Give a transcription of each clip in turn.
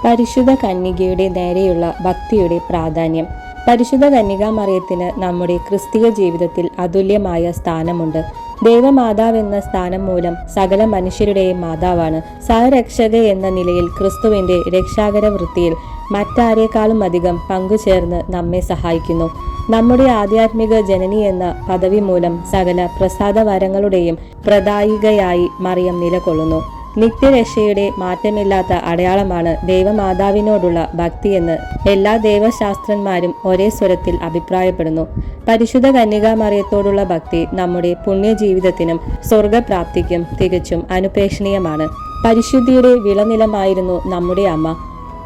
പരിശുദ്ധ കന്യകയുടെ നേരെയുള്ള ഭക്തിയുടെ പ്രാധാന്യം. പരിശുദ്ധ കന്യകാമറിയത്തിന് നമ്മുടെ ക്രിസ്തീയ ജീവിതത്തിൽ അതുല്യമായ സ്ഥാനമുണ്ട്. ദൈവമാതാവെന്ന സ്ഥാനം മൂലം സകല മനുഷ്യരുടെയും മാതാവാണ്. സഹരക്ഷക എന്ന നിലയിൽ ക്രിസ്തുവിന്റെ രക്ഷാകര വൃത്തിയിൽ മറ്റാരേക്കാളും അധികം പങ്കുചേർന്ന് നമ്മെ സഹായിക്കുന്നു. നമ്മുടെ ആധ്യാത്മിക ജനനി എന്ന പദവി മൂലം സകല പ്രസാദവരങ്ങളുടെയും പ്രദായികയായി മറിയം നിലകൊള്ളുന്നു. നിത്യരക്ഷയുടെ മാറ്റമില്ലാത്ത അടയാളമാണ് ദൈവമാതാവിനോടുള്ള ഭക്തിയെന്ന് എല്ലാ ദൈവശാസ്ത്രന്മാരും ഒരേ സ്വരത്തിൽ അഭിപ്രായപ്പെടുന്നു. പരിശുദ്ധ കന്യകാമറിയത്തോടുള്ള ഭക്തി നമ്മുടെ പുണ്യജീവിതത്തിനും സ്വർഗപ്രാപ്തിക്കും തികച്ചും അനുപേക്ഷണീയമാണ്. പരിശുദ്ധിയുടെ വിളനിലമായിരുന്നു നമ്മുടെ അമ്മ.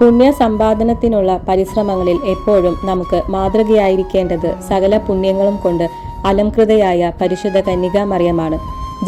പുണ്യ സമ്പാദനത്തിനുള്ള പരിശ്രമങ്ങളിൽ എപ്പോഴും നമുക്ക് മാതൃകയായിരിക്കേണ്ടത് സകല പുണ്യങ്ങളും കൊണ്ട് അലംകൃതയായ പരിശുദ്ധ കന്യകാമറിയമാണ്.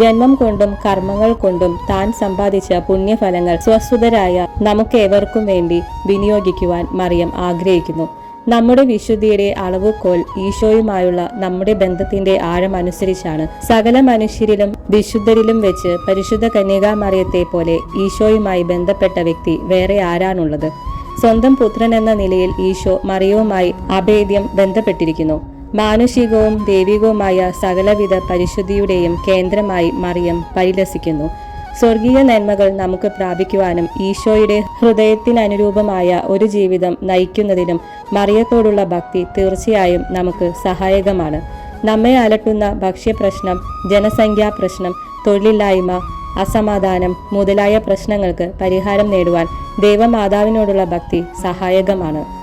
ജന്മം കൊണ്ടും കർമ്മങ്ങൾ കൊണ്ടും താൻ സമ്പാദിച്ച പുണ്യഫലങ്ങൾ സ്വസ്തുതരായ നമുക്കേവർക്കും വേണ്ടി വിനിയോഗിക്കുവാൻ മറിയം ആഗ്രഹിക്കുന്നു. നമ്മുടെ വിശുദ്ധിയുടെ അളവുകോൽ ഈശോയുമായുള്ള നമ്മുടെ ബന്ധത്തിന്റെ ആഴം അനുസരിച്ചാണ്. സകല മനുഷ്യരിലും വിശുദ്ധരിലും വെച്ച് പരിശുദ്ധ കന്യകാമറിയത്തെ പോലെ ഈശോയുമായി ബന്ധപ്പെട്ട വ്യക്തി വേറെ ആരാണുള്ളത്? സ്വന്തം പുത്രൻ എന്ന നിലയിൽ ഈശോ മറിയവുമായി അഭേദ്യം ബന്ധപ്പെട്ടിരിക്കുന്നു. മാനുഷികവും ദൈവികവുമായ സകലവിധ പരിശുദ്ധിയുടെയും കേന്ദ്രമായി മറിയം പരിലസിക്കുന്നു. സ്വർഗീയ നന്മകൾ നമുക്ക് പ്രാപിക്കുവാനും ഈശോയുടെ ഹൃദയത്തിനനുരൂപമായ ഒരു ജീവിതം നയിക്കുന്നതിനും മറിയത്തോടുള്ള ഭക്തി തീർച്ചയായും നമുക്ക് സഹായകമാണ്. നമ്മെ അലട്ടുന്ന ഭക്ഷ്യപ്രശ്നം, ജനസംഖ്യാ പ്രശ്നം, തൊഴിലില്ലായ്മ, അസമാധാനം മുതലായ പ്രശ്നങ്ങൾക്ക് പരിഹാരം നേടുവാൻ ദൈവമാതാവിനോടുള്ള ഭക്തി സഹായകമാണ്.